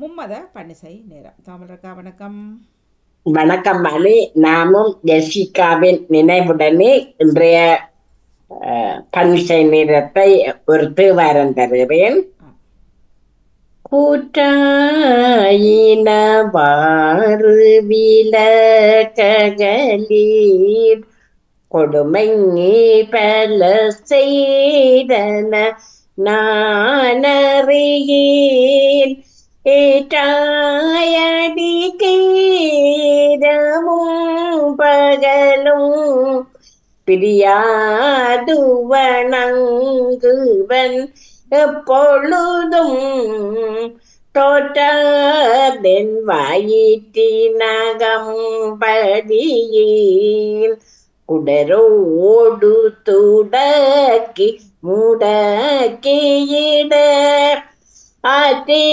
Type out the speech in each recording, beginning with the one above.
மும்மத பன்னிசை நேரம். தமிழருக்கா வணக்கம். வணக்கம் மணி. நாமும் ஜெசிகாவின் நினைவுடனே இன்றைய பன்னிசை நேரத்தை ஒரு தேவாரம் தருகிறேன். கூற்றாயினவாறு விலகலீர் கொடுமை பல செய்தன நானறியேன் ஏற்றாயடி கீரமும் பகலும் பிரியாது வணங்குவன் எப்பொழுதும் தோற்றதென் வயிற்றினகம் படியேன் குடரோடு துடக்கி முடக்கியிட ஆற்றே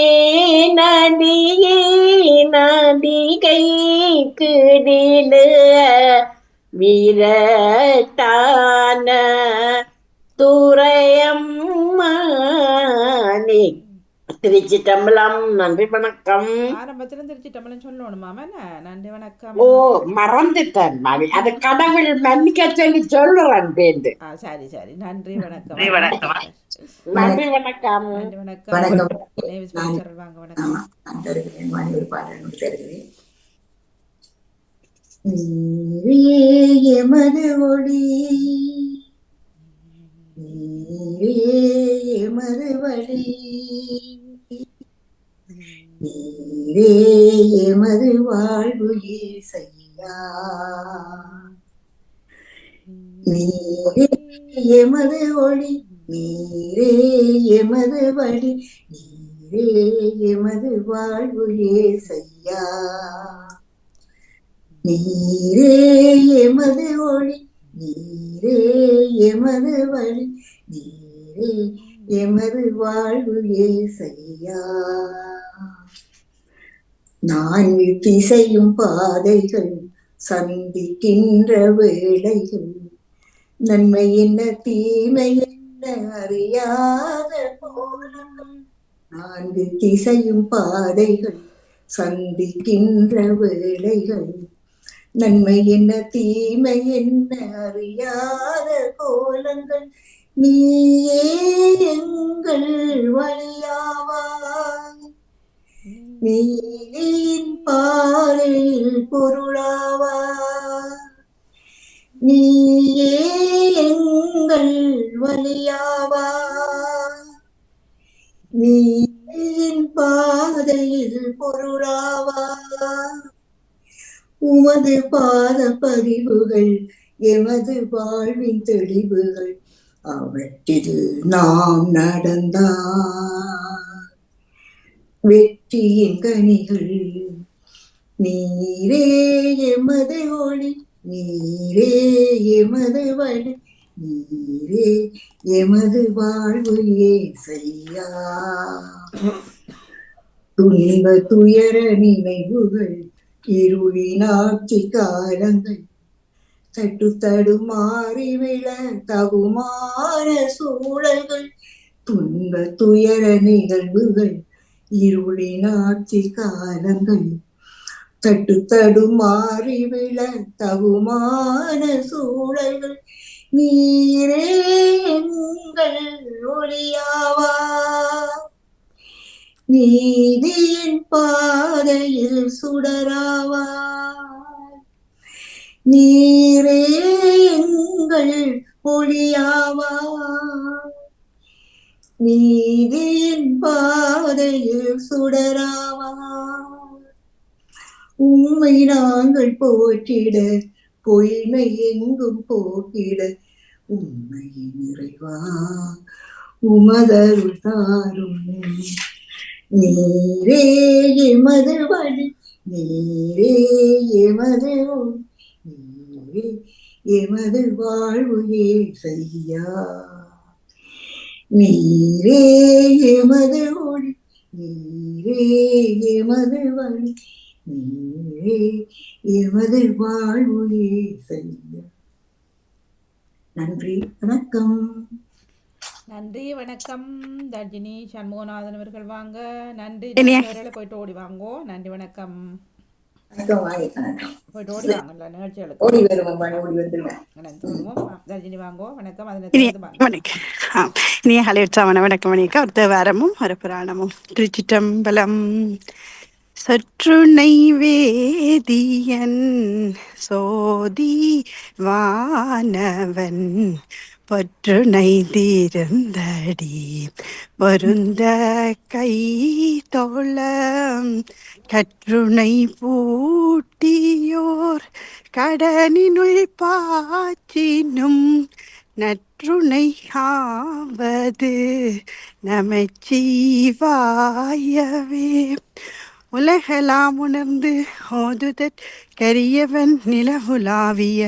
நடியே நடிகை கிடில வீரட்டான துரையம்மானே. திருச்சிட்டம்பலம். நன்றி வணக்கம். ஆரம்பத்திலும் திருச்சிட்டம்பலம் சொல்லணுமாம. நன்றி வணக்கம். ஓ, மறந்துட்டேன் மணி. அது கடவுள் மன்னிக்க சொல்லி சொல்லுறேன் பேருந்து. சரி சரி, நன்றி வணக்கம். நன்றி வணக்கம். நன்றி வணக்கம். வாங்க வணக்கம். எமது ஒளி எமது வழி நீரே எமது வாழ்வு இசையா நீரே எமது ஒளி நீரே எமது வழி நீரே எமது வாழ்வு இசையா நீரே எமது ஒளி நீரே எமது வழி நீரே எமது வாழ்வு இசையா. நான்கு திசையும் பாதைகள் சந்திக்கின்ற வேளைகள் நன்மை என்ன தீமை என்ன அறியாத போலும். நான்கு திசையும் பாதைகள் சந்திக்கின்ற வேளைகள் நன்மை என்ன தீமை என்ன அறியாத கோலங்கள் நீயே எங்கள் வழியாவாய் நீலின் பாறையில் பொருளாவாய் நீயே எங்கள் வழியாவாய் நீலின் பாதையில் பொருளாவாய். உமது பாத பதிவுகள் எமது வாழ்வின் தெளிவுகள் அவற்றில் நாம் நடந்தார் வெற்றியின் கனிகள். நீரே எமது ஒளி நீரே எமது வழி நீரே எமது வாழ்வு ஏசையா. துன்ப துயர நினைவுகள் இருளினாட்சி காலங்கள் தட்டு தடுமாறி விழ தகுமான சூழல்கள் துன்ப துயர நிகழ்வுகள் இருளினாட்சி காலங்கள் தட்டு தடுமாறி விழ தகுமான சூழல்கள் நீரே எங்கள் ஒளியாவா நீதியின் பாதையில் சுடராவா நீரே எங்கள் ஒளியாவா நீதியின் பாதையில் சுடராவா. உம்மை நாங்கள் போற்றிட பொய்மை எங்கும் போக்கிட உண்மையின் நிறைவா உமதருள் தாரும். நீரே எமது வழி நீரே எமது நீரே எமது வாழ்வு ஏசையா. நீரே எமது ஒளி நீரே எமது வழி நீரே எமது வாழ்வு ஏசையா. நன்றி வணக்கம். நன்றி வணக்கம். தர்ஜினி சண்முகநாதன் அவர்கள் வாங்க. நன்றி இனிய நிகழ்ச்சியவர்களை போயிட்டு ஓடி வாங்கோ. நன்றி வணக்கம். வணக்கம் வாங்க வணக்கம். போயிட்டு ஓடி வாங்கல நிகழ்ச்சிகளுக்கு. ஓடி வருவோம் பாணி, ஓடி வந்துடுவேன். நினைத்து வருவோம். தர்ஜினி வாங்கோ. வணக்கம். அதனை இனிய தொடர்ந்து பாருங்க. வணக்கம். இனிய ஹலியுற்சாவன வணக்கம் வணிக ஒரு தேவாரமும் ஒரு புராணமும். திருச்சிற்றம்பலம். சற்று நைவேதியன் சோதி வானவன் பற்று நைதீர்ந்தடி வருந்த கை தோள கற்றுணை பூட்டியோர் கடனினுள் பாச்சினும் நற்றுணை ஆவது நமச்சிவாயவே. உலகெல்லாம் உணர்ந்து ஓதுதற் கரியவன் நிலவுலாவிய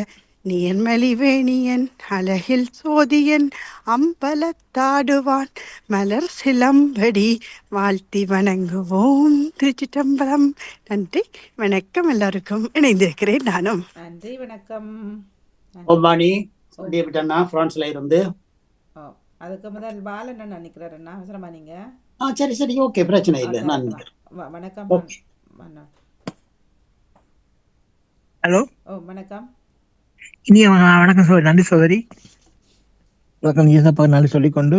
நீர்மலிவேணியன் அழகில் சோதியன் அம்பலத்தாடுவான் மலர் சிலம்படி வாழ்த்தி வணங்குவோம். திருச்சிற்றம்பலம். நன்றி வணக்கம். எல்லாருக்கும் இணைந்திருக்கிறேன் நானும். நன்றி வணக்கம். ஓம்பாணி சொல்லிவிட்டேன்னா பிரான்ஸ்ல இருந்து. ஓ, அதுக்கு முதல் பாலன் நினைக்கிறாரு அண்ணா. அவசரமா நீங்க? சரி சரி, ஓகே, பிரச்சனை இல்லை. நான் வணக்கம். ஓகே. ஹலோ, ஓ வணக்கம். இனிய வணக்கம் நன்றி சகோதரி. வணக்கம் ஏசப்பா நன்றி சொல்லிக்கொண்டு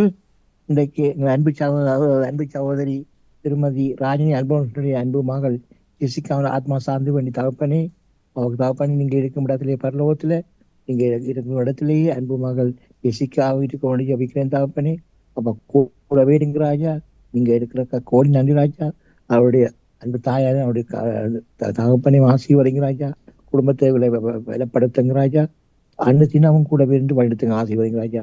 இன்றைக்கு அன்பு சகோதரி திருமதி ராஜினி அன்பனுடைய அன்பு மகள் ஜெசிகாவின் ஆத்மா சார்ந்து வேண்டி தகப்பனே, அவருக்கு தகப்பனே நீங்க இருக்கும் இடத்திலே பரலோகத்துல நீங்க இருக்கும் இடத்திலேயே அன்பு மகள் ஜெசிகா வீட்டுக்கு கொண்டு ஜபிக்கிறேன் தகப்பனே. அப்ப கூட வேடுங்க ராஜா, நீங்க இருக்கிற கோடி நன்றி ராஜா. அவருடைய அன்பு தாயாரும் அவருடைய தகப்பனையும் ஆசீர்வதிங்க ராஜா. குடும்பத்தை விலப்படுத்துங்க ராஜா. அண்ணு தினமும் கூட இருந்து வழித்துங்க ஆசீர்வதிங்க ராஜா.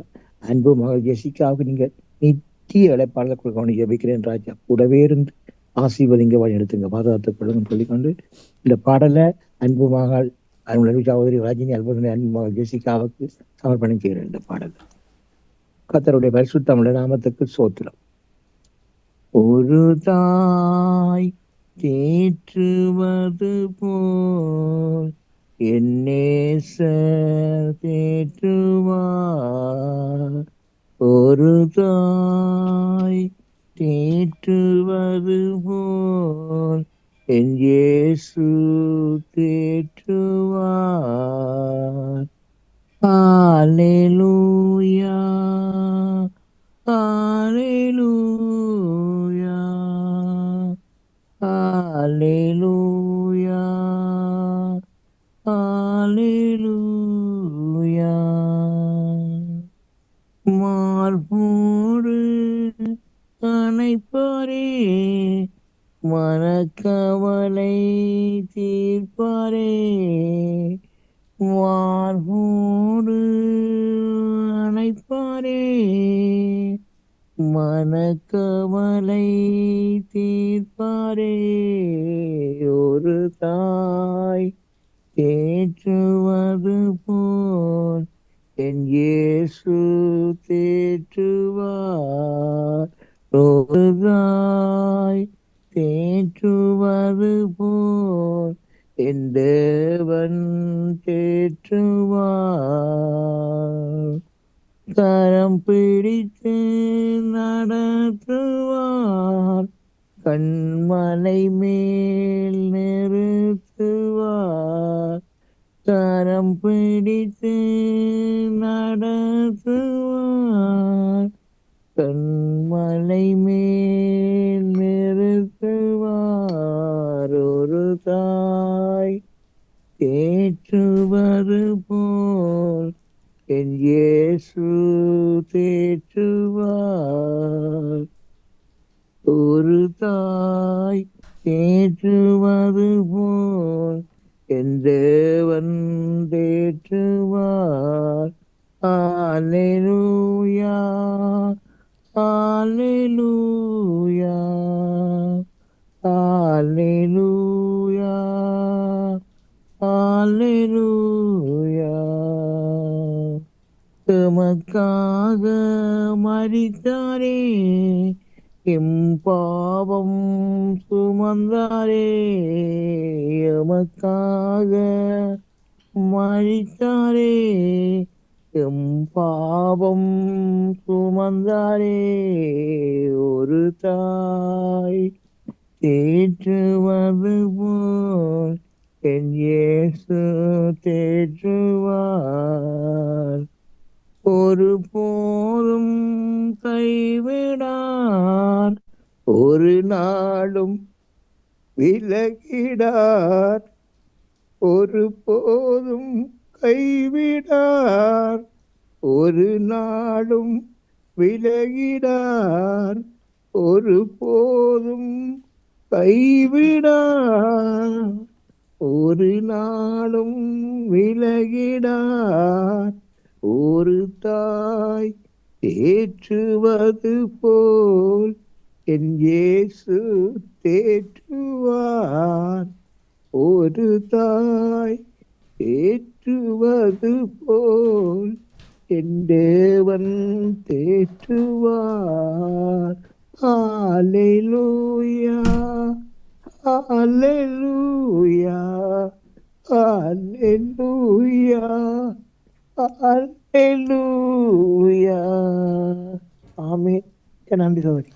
அன்பு மகள் ஜெசிகாவுக்கு நீங்க நித்திய இழைப்பாளர் கொடுக்க ஜபிக்கிறேன் ராஜா. கூடவே இருந்து ஆசீர்வதிங்க வழி எடுத்துங்க பாதுகாத்துக் சொல்லிக்கொண்டு இந்த பாடலை அன்பு மகள் அன்பு சகோதரி ராஜினி அன்புடைய அன்பு மகள் ஜெசிகாவுக்கு சமர்ப்பணம் செய்கிறேன். இந்த பாடல் கர்த்தருடைய பரிசுத்தமுள்ள நாமத்துக்கு சோத்திரம். ஒரு தாய் தேற்றுவது போல் என்னேசர் தேற்றுவார். ஒரு தாய் தேற்றுவது போல் என் இயேசு தேற்றுவார். அல்லேலூயா, அல்லேலூயா, அல்லேலூயா, அல்லேலூயா. மார்போடு அணைப்பாரே, மனக்கவலை தீர்ப்பாரே. மார்போடு அணைப்பாரே, மனக்கவலை தீர்ப்பாரே. ஒரு தாய் தேற்றுவது போல் என் இயேசு தேற்றுவார். ஒரு தாய் தேற்றுவது போல் என் தேவன் தேற்றுவார். கரம் பிடித்து நடத்துவார், கண்மலை மேல் நிறுத்துவார். கரம் பிடித்து நடத்துவார், கண்மலை மேல் நிறுத்துவார். ஒரு தாய் தேற்றுவது போல் என் இயேசு தேற்றுவார். ஒரு தாய் தேற்றுவது போல் என் தேவன் தேற்றுவார். அல்லேலூயா, அல்லேலூயா, அல்லேலூயா, அல்லேலூயா. எமக்காக மரித்தாரே, எம் பாவம் சுமந்தாரே. எமக்காக மரித்தாரே, எம் பாவம் சுமந்தாரே ஒரு தாய் தேற்றுவது போல் என் இயேசு தேற்றுவார். ஒரு போதும் கைவிடார், ஒரு நாளும் விலகிடார், ஒரு போதும் கைவிடார், ஒரு நாளும் விலகிடார், ஒரு போதும் கைவிடார், ஒரு நாளும் விலகிடார். ஒரு தாய் தேற்றுவது போல் என் இயேசு தேற்றுவார். ஒரு தாய் தேற்றுவது போல் என் தேவன் தேற்றுவார். ஹalleluya, ஹalleluya, ஹalleluya, ஹalleluya. ஆமென். நன்றி சகோதரி.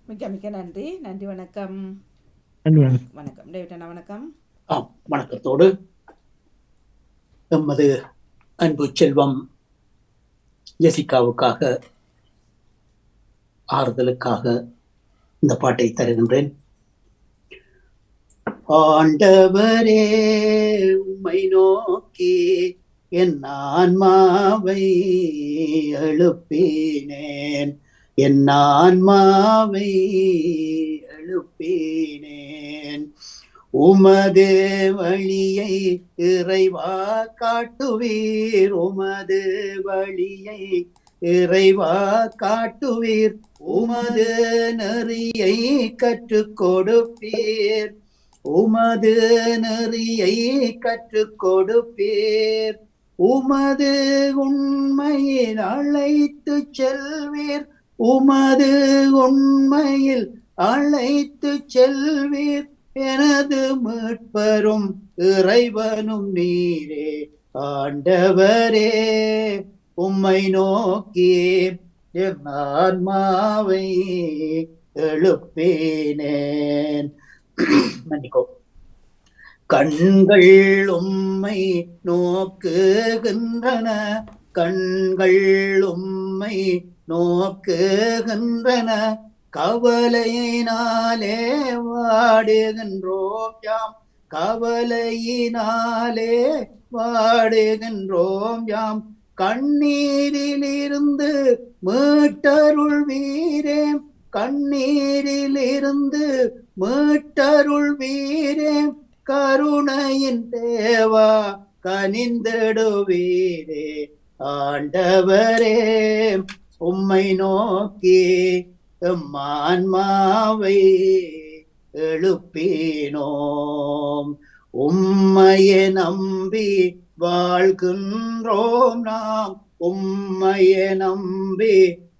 மிக்க மிக்க நன்றி. நன்றி, வணக்கம். நன்றி வணக்கம். வணக்கம் டேவிட் அண்ணா, வணக்கம். வணக்கத்தோடு எமது அன்பு செல்வம் ஜெசிகாவுக்காக ஆறுதலுக்காக இந்த பாட்டை தருகின்றேன். ஆண்டவரே உம்மை நோக்கி என் ஆன்மாவை எழுப்பினேன், என் ஆன்மாவை எழுப்பினேன். உமது வழியை இறைவா காட்டுவீர், உமது வழியை இறைவா காட்டுவீர், உமது நெறியை கற்றுக் கொடுப்பீர், உமது நெறியை கற்றுக் கொடுப்பீர். உமது உண்மையில் அழைத்து செல்வீர், உமது உண்மையில் அழைத்து செல்வீர். எனது மீட்பரும் இறைவனும் நீரே. ஆண்டவரே உம்மை நோக்கி என் ஆன்மாவை எழுப்பினேன். மன்னிக்கோ. கண்கள் உம்மை நோக்குகின்றன, கண்கள் உம்மை நோக்குகின்றன. கவலையினாலே வாடுகின்றோம் யாம், கவலையினாலே வாடுகின்றோம் யாம். கண்ணீரிலிருந்து மீட்டருள் வீரே, கண்ணீரிலிருந்து மீட்டருள் வீரே. கருணையின் தேவா கனிந்திடுவீரே. ஆண்டவரே உம்மை நோக்கி எம் ஆன்மாவை எழுப்பினோம். உம்மையை நம்பி வாழ்கின்றோம் நாம், உம்மையை நம்பி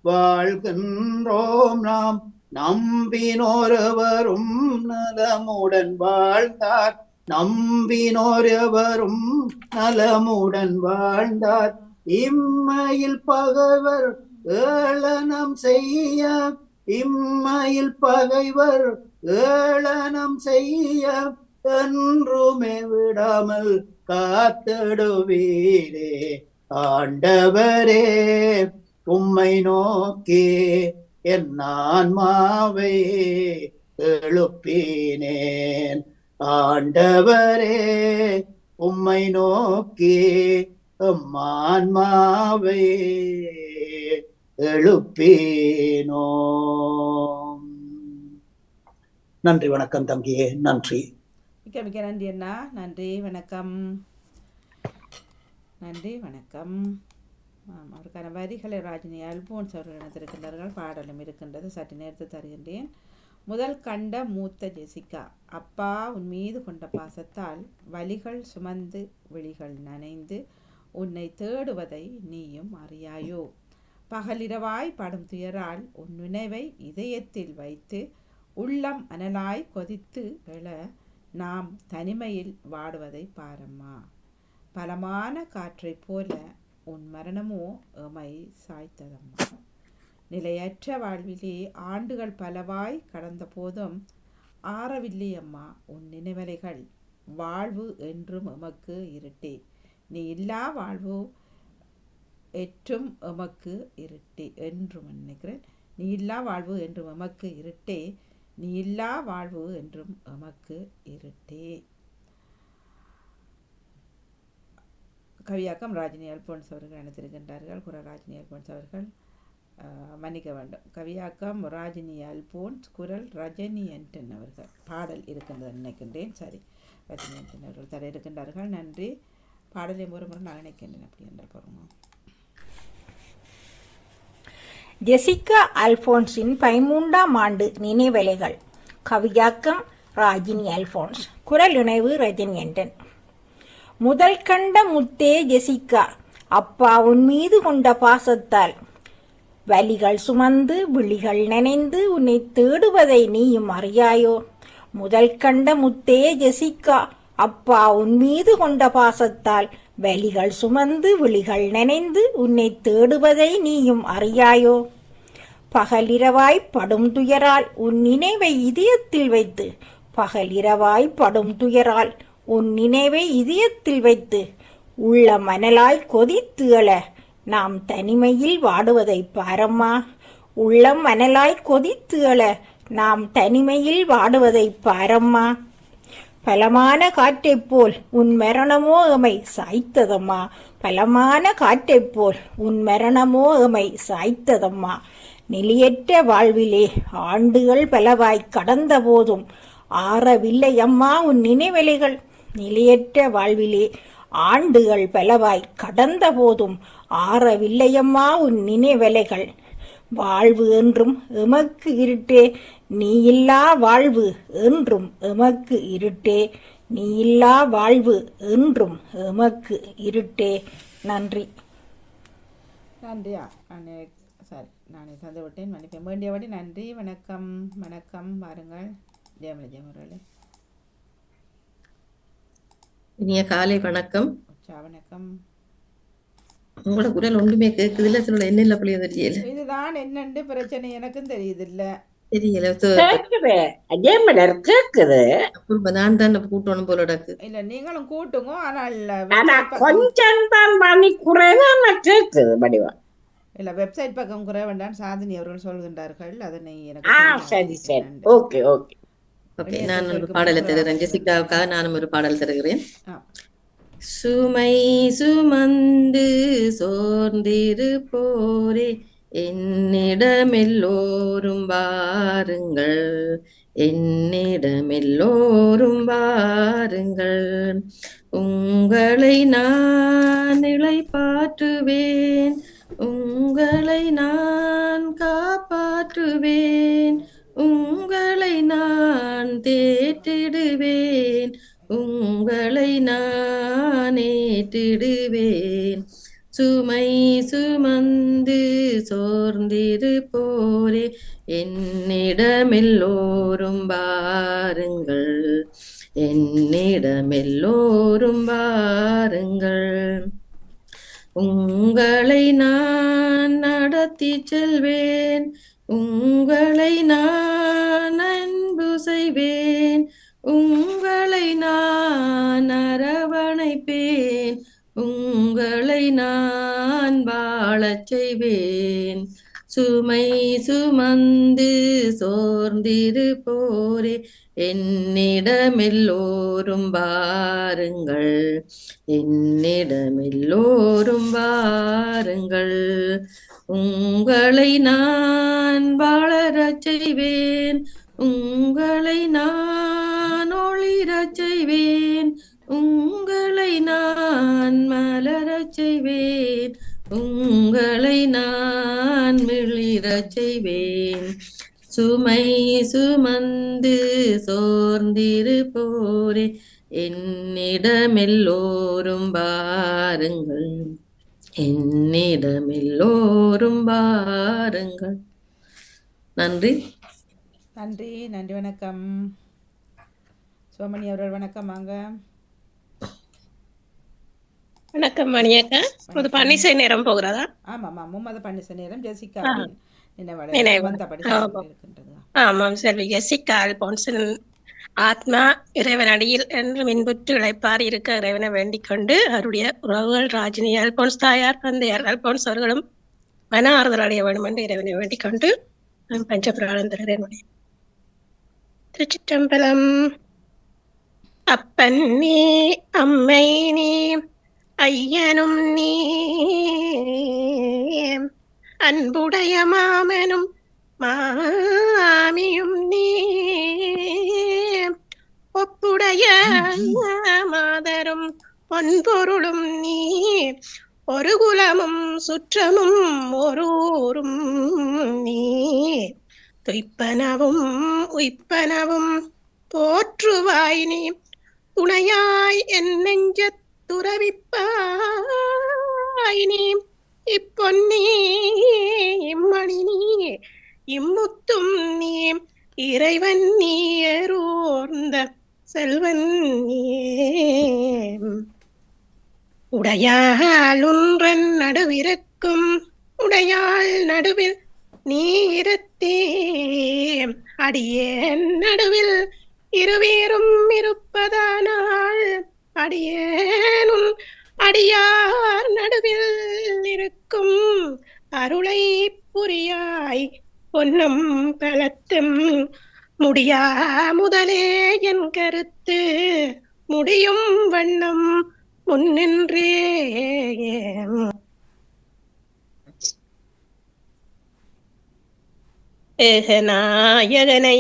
வாழ்கின்றோம் நாம். நம்பினோரவரும் நலமுடன் வாழ்ந்தார், நம்பினோரவரும் நலமுடன் வாழ்ந்தார். இம்மையில் பகைவர் ஏளனம் செய்ய, இம்மையில் பகைவர் ஏளனம் செய்ய என்றுமே விடாமல் காத்திடுவீரே. ஆண்டவரே உம்மை நோக்கி என் ஆன்மாவை எழுப்பினேன். ஆண்டவரே உம்மை நோக்கி எம் ஆன்மாவை எழுப்பினோம். நன்றி, வணக்கம் தம்பியே. நன்றி. மிக்க மிக்க நன்றி அண்ணா. நன்றி, வணக்கம். நன்றி, வணக்கம். அவருக்கான வரிகளை ராஜினி அல்போன்ஸ் அவர்கள் இணைந்திருக்கின்றார்கள். பாடலும் இருக்கின்றது, சற்று நேரத்தை தருகின்றேன். முதல் கண்ட மூத்த ஜெசிகா. அப்பா உன் மீது கொண்ட பாசத்தால் வலிகள் சுமந்து விழிகள் நனைந்து உன்னை தேடுவதை நீயும் அறியாயோ. பகலிரவாய் படும் துயரால் உன் நினைவை இதயத்தில் வைத்து உள்ளம் அனலாய் கொதித்து எழ நாம் தனிமையில் வாடுவதை பாரம்மா. பலமான காற்றைப் போல உன் மரணமோ எமை சாய்த்ததம்மா. நிலையற்ற வாழ்விலே ஆண்டுகள் பலவாய் கடந்த போதும் ஆறவில்லை அம்மா உன் நினைவலைகள். வாழ்வு என்றும் எமக்கு இருட்டே, நீ இல்லா வாழ்வு எற்றும் எமக்கு இருட்டே என்றும் நினைக்கிறேன். நீ இல்லா வாழ்வு என்றும் எமக்கு இருட்டே, நீ இல்லா வாழ்வு என்றும் எமக்கு இருட்டே. கவியாக்கம் ராஜினி அல்போன்ஸ் அவர்கள் அனுப்பியிருக்கின்றார்கள். ராஜினி அல்போன்ஸ் அவர்கள் மன்னிக்க வேண்டும். கவியாக்கம் ராஜினி அல்போன்ஸ், குரல் ரஜினி ஆண்டன் அவர்கள். பாடல் இருக்கின்றது நினைக்கின்றேன். சரி, ரஜினி ஆண்டன் அவர்கள் தர இருக்கின்றார்கள். நன்றி. பாடலை ஒரு முறை நான் நினைக்கின்றேன். அப்படி என்றால் பாருங்க. ஜெசிகா அல்போன்ஸின் 13ஆம் ஆண்டு நினைவலைகள். கவியாக்கம் ராஜினி அல்போன்ஸ், குரல் இணைவு ரஜினி ஆண்டன். முதல் கண்ட முத்தே ஜெசிகா, அப்பா உன் மீது கொண்ட பாசத்தால் வலிகள் சுமந்து விழிகள் நனைந்து உன்னை தேடுவதை நீயும் அறியாயோ. முதல் கண்ட முத்தே ஜெசிகா, அப்பா உன் மீது கொண்ட பாசத்தால் வலிகள் சுமந்து விழிகள் நனைந்து உன்னை தேடுவதை நீயும் அறியாயோ. பகலிரவாய் படும் துயரால் உன் நினைவை இதயத்தில் வைத்து, பகலிரவாய் படும் துயரால் உன் நினைவை இதயத்தில் வைத்து உள்ள மணலாய் கொதித்து எழ நாம் தனிமையில் வாடுவதை பாரம்மா. உள்ளம் மணலாய் கொதித்து எழ நாம் தனிமையில் வாடுவதை பாரம்மா. பலமான காற்றைப் போல் உன் மரணமோ எமை சாய்த்ததம்மா. பலமான காற்றைப் போல் உன் மரணமோ எமை சாய்த்ததம்மா. நிலையற்ற வாழ்விலே ஆண்டுகள் பலவாய் கடந்த போதும் ஆறவில்லை அம்மா உன் நினைவலைகள். நிலையற்ற வாழ்விலே ஆண்டுகள் பலவாய் கடந்த போதும் ஆறவில்லையம்மா உன் நினைவலைகள். வாழ்வு என்றும் எமக்கு இருட்டே, நீ இல்லா வாழ்வு என்றும் எமக்கு இருட்டே, நீ இல்லா வாழ்வு என்றும் எமக்கு இருட்டே. நன்றி. நன்றியா? சரி, நானே தந்து விட்டேன், மன்னிப்பேன். வேண்டியபடி நன்றி. வணக்கம். வணக்கம். வாருங்கள் ஜெயமலஜி அவர்களே. இனிய காலை வணக்கம். வணக்கம். உங்களோட குரல் ஒன்றுமே கேக்குதில்ல. சொல்ல என்ன புள்ளிய தெரியல. இதுதான் என்னண்டு பிரச்சனை எனக்கும் தெரியுது இல்ல. தெரியல. கேக்குது. நான் தான் கூட்டணும் போல இருக்கு. இல்ல நீங்களும் கூட்டுங்க. ஆனா கொஞ்சம் தான் மணி குறைதான் கேக்குது வடிவா. இல்ல வெப்சைட் பக்கம் குறை வேண்டாம் சாந்தினி அவர்கள் சொல்கின்றார்கள். அதனை எனக்கு சரி சரி. Okay okay okay. நான் ஒரு பாடலை தருகிறேன். ஜெசிகாவுக்காக நானும் ஒரு பாடல் தருகிறேன். சுமை சுமந்து சோர்ந்திரு போரே என்னிடமெல்லோரும் வாருங்கள், என்னிடமெல்லோரும் வாருங்கள். உங்களை நான் இளைப்பாற்றுவேன், உங்களை நான் காப்பாற்றுவேன், உங்களை நான் தேற்றிடுவேன், உங்களை நான் ஏற்றிடுவேன். சுமை சுமந்து சோர்ந்திரு போரே என்னிடமெல்லோரும் வாருங்கள், என்னிடமெல்லோரும் வாருங்கள். உங்களை நான் நடத்தி செல்வேன், உங்களை நான் அன்பு செய்வேன், உங்களை நான் அரவணைப்பேன், உங்களை நான் வாழச் செய்வேன். சுமை சுமந்து சோர்ந்திரு போரே என்னிடமெல்லோரும் வாருங்கள், என்னிடமெல்லோரும் வாருங்கள். உங்களை நான் வாழறச் செய்வேன், உங்களை நான் ஒளிரச் செய்வேன், உங்களை நான் மலரச் செய்வேன், உங்களை நான் மிளிரச் செய்வேன். சுமை சுமந்து சோர்ந்திரு போரே என்னிடமெல்லோரும் வாருங்கள், என்னிடமெல்லோரும் வாருங்கள். நன்றி. நன்றி. நன்றி. வணக்கம். சோமணி அவர்கள் வணக்கம். வாங்க. வணக்கம் மணியக்கா. இது பன்னிசை நேரம் போகிறதா? ஆமாம் முகமது பன்னிசை நேரம் ஆ, ஜெசிகாவின் நினைவடை நினைவு. சுமந்தபடி சென்று ஆமாம் கொண்டிருக்கின்றது. ஆமாம் செல்வி ஜெசிகா அல்போன்ஸின் ஆத்மா இறைவன் அடியில் என்று மின்புற்று இழைப்பார் இருக்க இறைவனை வேண்டிக் கொண்டு அவருடைய உறவுகள் ராஜினி அல்போன்ஸ் தாயார் தந்தையார் அல்போன்ஸ் அவர்களும் மன ஆறுதல் அடைய வேண்டும் என்று இறைவனை வேண்டிக் கொண்டு பஞ்சபிராணம் தருகிறேன். திருச்சிற்றம்பலம். அப்பன் நீ அம்மை நீ ஐயனும் நீ அன்புடைய மாமனும் மாமியும் நீ ஒப்புடைய மாதரும் பொன்பொருளும் நீ ஒரு குலமும் சுற்றமும் ஒரூரும் நீ துய்ப்பனவும் உய்ப்பனவும் போற்றுவாய் நீ துணையாய் என் நெஞ்சத் துறவிப்பாய் நீ இப்பொன்னி இம்மணி நீ இம்முத்தும் நீ இறைவன் நீ ஏறோர்ந்த செல்வன் நீயே உடையாள் ஒன்றன் நடுவிருக்கும் உடையாள் நடுவில் நீ இருத்தே அடியேன் நடுவில் இருவேரும் இருப்பதானால் அடியேனும் அடியார் நடுவில் இருக்கும் அருளை புரியாய் பொன்னம் பலத்தும் முடியா முதலே என் கருத்து முடியும் வண்ணம் முன்னின்றே ஏகநாயகனை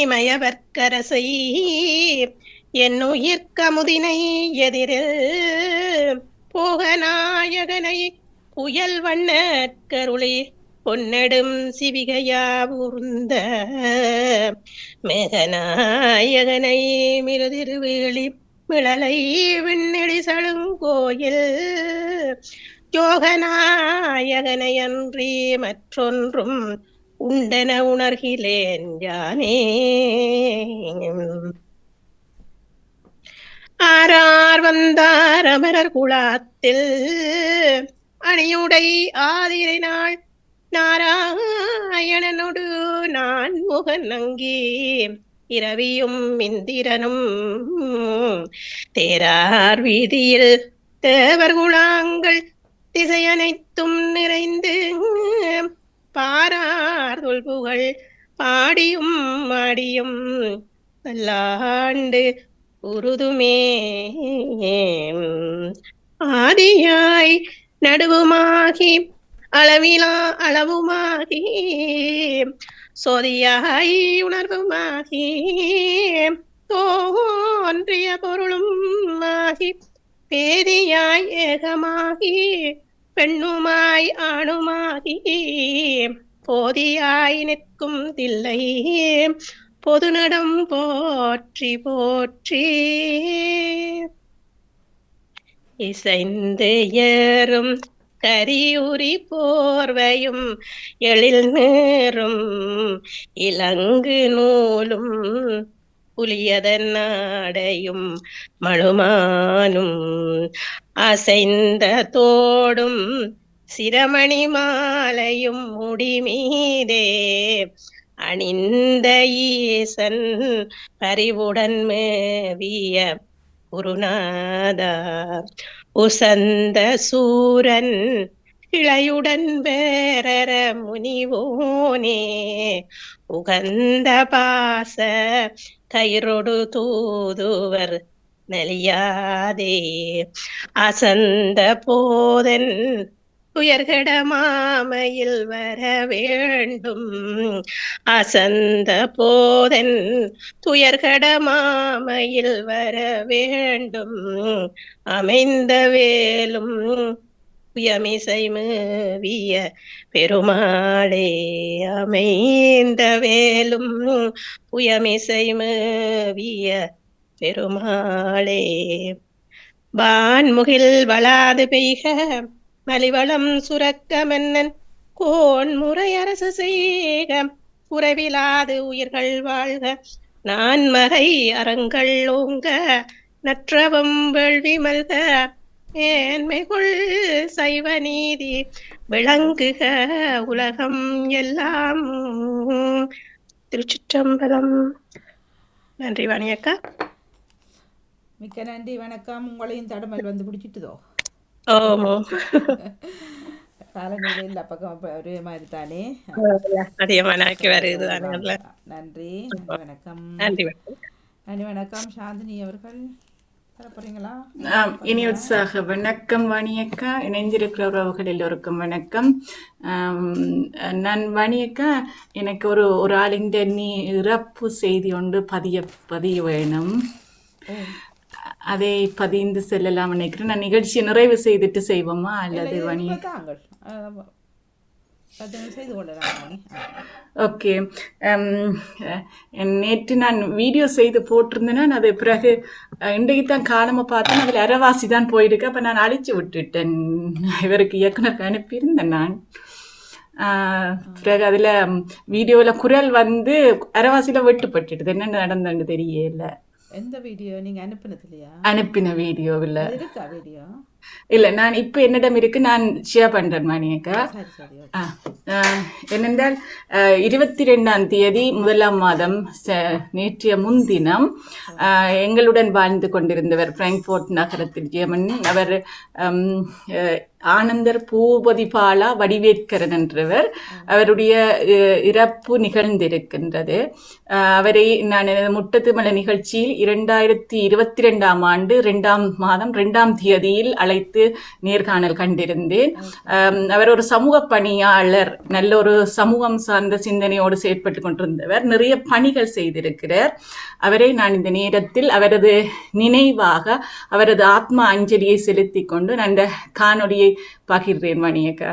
இமயவர்க்கரசை என் உயிர்க்கமுதினை எதிரில் போகநாயகனை புயல் வண்ண கருளி பொன்னெடும் சிவிகையாவுர்ந்த மேகநாயகனை மிருதிருவேளி மிளலை விண்ணெளி சழுங்கோயில் யோகநாயகனை அன்றி மற்றொன்றும் உண்டென உணர்கிலேன் யானே ஆரார் வந்தார் அமரர் குலாத்தில் அணியுடை ஆதிரை நாள் நாராயணனோடு நான் முகன் அங்கே இரவியும் இந்திரனும் தேரார் வீதியில் தேவர் குழாங்கள் திசையனைத்தும் நிறைந்து பாரார் தொல்புகழ் பாடியும் ஆடியும் பல்லாண்டு உருதுமே ஆதியாய் நடுவுமாகி அளவிலா அளவுமாகி சோதியாய் உணர்வுமாகி தோன்றிய பொருளும் ஆகி பேதியாய் ஏகமாகி பெண்ணுமாய் ஆணுமாகி போதியாய் நிற்கும் தில்லை பொதுநடம் போற்றி போற்றி இசைந்து ஏறும் கரியுரி போர்வையும் எழில் நேரும் இலங்கு நூலும் புலியதன் நாடையும் மழுமானும் அசைந்த தோடும் சிரமணி மாலையும் முடிமீதே அணிந்த ஈசன் பரிவுடன் மேவிய குருநாதா உசந்த சூரன் கிளையுடன் வேரர முனிவோனே உகந்த பாச கயிறொடு தூதுவர் நலியாதே அசந்த போதன் உயர்கட மாமையில் வர வேண்டும் அசந்த போதன் துயர்கட மாமையில் வர வேண்டும் அமைந்த வேலும் புயமிசை மேவிய பெருமாளே அமைந்த வேலும் புயமிசை மேவிய பெருமாளே வான்முகில் வளாது பெய்க மலிவளம் சுரக்க மன்னன் கோன் முறை அரசு செய்க குறைவிலாது உயிர்கள் வாழ்க நான் மறை அறங்கள் ஓங்க நற்றவம் வேள்வி மல்க ஏன்மைகுள் சைவ நீதி விளங்குக உலகம் எல்லாம். திருச்சிற்றம்பலம். நன்றி வாணியக்கா. மிக்க நன்றி, வணக்கம். உங்களையும் தடமல் வந்து பிடிச்சிட்டுதோ? ஓமோ காலநிலை இல்லை பக்கம் ஒரே மாதிரி தானே. அதிகமானாக்கி வருது தானே. நன்றி, நன்றி, வணக்கம். நன்றி வணக்கம். நன்றி, வணக்கம். சாந்தினி அவர்கள் போறீங்களா? இனி உற்சாக வணக்கம் வாணியக்கா. இணைந்திருக்கிற உறவுகள் எல்லோருக்கும் வணக்கம். நான் வாணியக்கா, எனக்கு ஒரு ஆளின் இறப்பு செய்தி ஒன்று பதிய வேணும். அதை பதிந்து செல்லலாம் நினைக்கிறேன். நான் நிகழ்ச்சியை நிறைவு செய்துட்டு செய்வோமா அல்லது வாணியக்கா? ஓகே. நேற்று நான் வீடியோ செய்து போட்டிருந்தேன்னா அது பிறகு இன்றைக்கு தான் காலமாக பார்த்தேன். அதில் அரைவாசி தான் போயிருக்கு. அப்போ நான் அழிச்சு விட்டுட்டேன். இவருக்கு இயக்குனர் அனுப்பியிருந்தேன் நான். பிறகு அதில் வீடியோவில் குரல் வந்து அரைவாசியில் வெட்டுப்பட்டுடுது. என்ன நடந்தன்னு தெரியல. எந்த வீடியோ நீங்க அனுப்பினது இல்லையா? அனுப்பின வீடியோவில் இருக்கா வீடியோ? இல்லை, நான் இப்போ என்னிடம் இருக்கு, நான் ஷேர் பண்றேன் மாணியக்கா. என்னென்றால் 22ஆம் தேதி 1ஆம் மாதம் நேற்றைய முன்தினம் எங்களுடன் வாழ்ந்து கொண்டிருந்தவர் பிராங்க்ஃபோர்ட் நகரத்தில் ஜெர்மன். அவர் ஆனந்தர் பூபதிபாலா வடிவேற்கரன் என்றவர். அவருடைய இறப்பு நிகழ்ந்திருக்கின்றது. அவரை நான் முட்டத்துமல நிகழ்ச்சியில் 2022ஆம் ஆண்டு 2ஆம் மாதம் 2ஆம் தேதியில் அழைத்து நேர்காணல் கண்டிருந்தேன். அவர் ஒரு சமூக பணியாளர், நல்ல ஒரு சமூகம் சார்ந்த சிந்தனையோடு செயற்பட்டு கொண்டிருந்தவர். நிறைய பணிகள் செய்திருக்கிறார். அவரை நான் இந்த நேரத்தில் அவரது நினைவாக அவரது ஆத்மா அஞ்சலியை செலுத்தி கொண்டு நான் இந்த காணொலியை பகிர்றேன் மணியக்கா.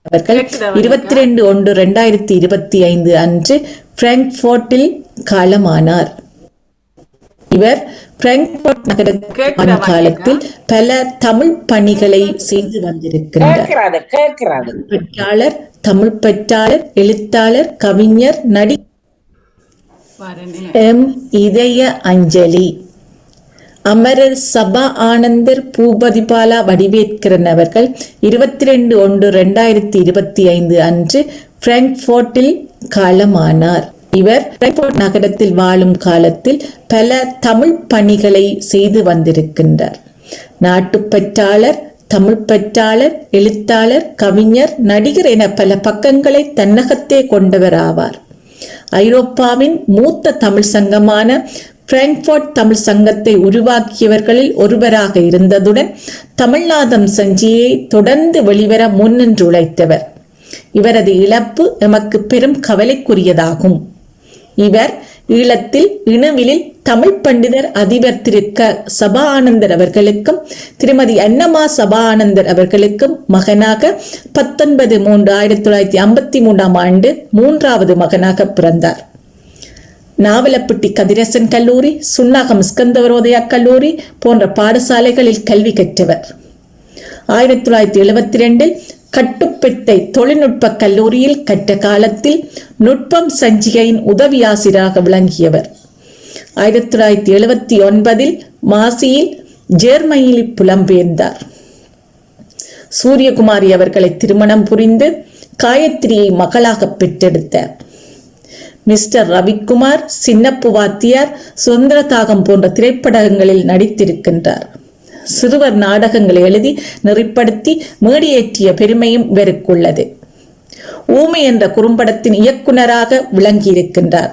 அவர்கள் 22/1/2025 அன்று பிராங்க்ஃபோர்ட்டில் காலமானார். இவர் பிராங்க்ஃபோர்ட் நகர காலத்தில் பல தமிழ் பணிகளை செய்து வந்திருக்கிறார். தமிழ் பற்றாளர், எழுத்தாளர், கவிஞர், நடி. இதய அஞ்சலி. அமரர் சபா ஆனந்தர் பூபதிபாலா வடிவேற்கரன் அவர்கள் 22/1/2025 அன்று பிராங்க்ஃபோர்ட்டில் காலமானார். இவர் பிராங்க்ஃபோர்ட் நகரத்தில் வாழும் காலத்தில் பல தமிழ் பணிகளை செய்து வந்திருக்கின்றார். நாட்டுப்பற்றாளர், தமிழ் பற்றாளர், எழுத்தாளர், கவிஞர், நடிகர் என பல பக்கங்களை தன்னகத்தே கொண்டவர் ஆவார். ஐரோப்பாவின் மூத்த தமிழ் சங்கமான பிராங்க்ஃபோர்ட் தமிழ் சங்கத்தை உருவாக்கியவர்களில் ஒருவராக இருந்ததுடன் தமிழ்நாதம் சஞ்சியை தொடர்ந்து வெளிவர முன்னின்று உழைத்தவர். இவரது இழப்பு எமக்கு பெரும் கவலைக்குரியதாகும். இவர் ஈழத்தில் இணுவிலில் தமிழ் பண்டிதர் அதிபர் திரு க. சபா ஆனந்தர் அவர்களுக்கும் திருமதி அன்னமா சபா ஆனந்தர் அவர்களுக்கும் மகனாக 19/3/1953 ஆண்டு 3வது மகனாக பிறந்தார். நாவலப்பட்டி கதிரசன் கல்லூரி, சுன்னாகம் ஸ்கந்தவரோதயா கல்லூரி போன்ற பாடசாலைகளில் கல்வி கற்றவர். 1972 கட்டுப்பெட்டை தொழில்நுட்ப கல்லூரியில் கற்ற காலத்தில் நுட்பம் சஞ்சிகையின் உதவி ஆசிரியராக விளங்கியவர். 1979 மாசியில் ஜெர்மனியில் புலம்பெயர்ந்தார். சூரியகுமாரி அவர்களை திருமணம் புரிந்து காயத்ரியை மகளாக பெற்றெடுத்தார். மிஸ்டர் ரவிக்குமார், சின்னப்பு வாத்தியார், சுதந்திர தாகம் போன்ற திரைப்படங்களில் நடித்திருக்கின்றார். சிறுவர் நாடகங்களை எழுதி நெறிப்படுத்தி மேடியேற்றிய பெருமையும் இவருக்குள்ளது. ஊமை என்ற குறும்படத்தின் இயக்குனராக விளங்கியிருக்கின்றார்.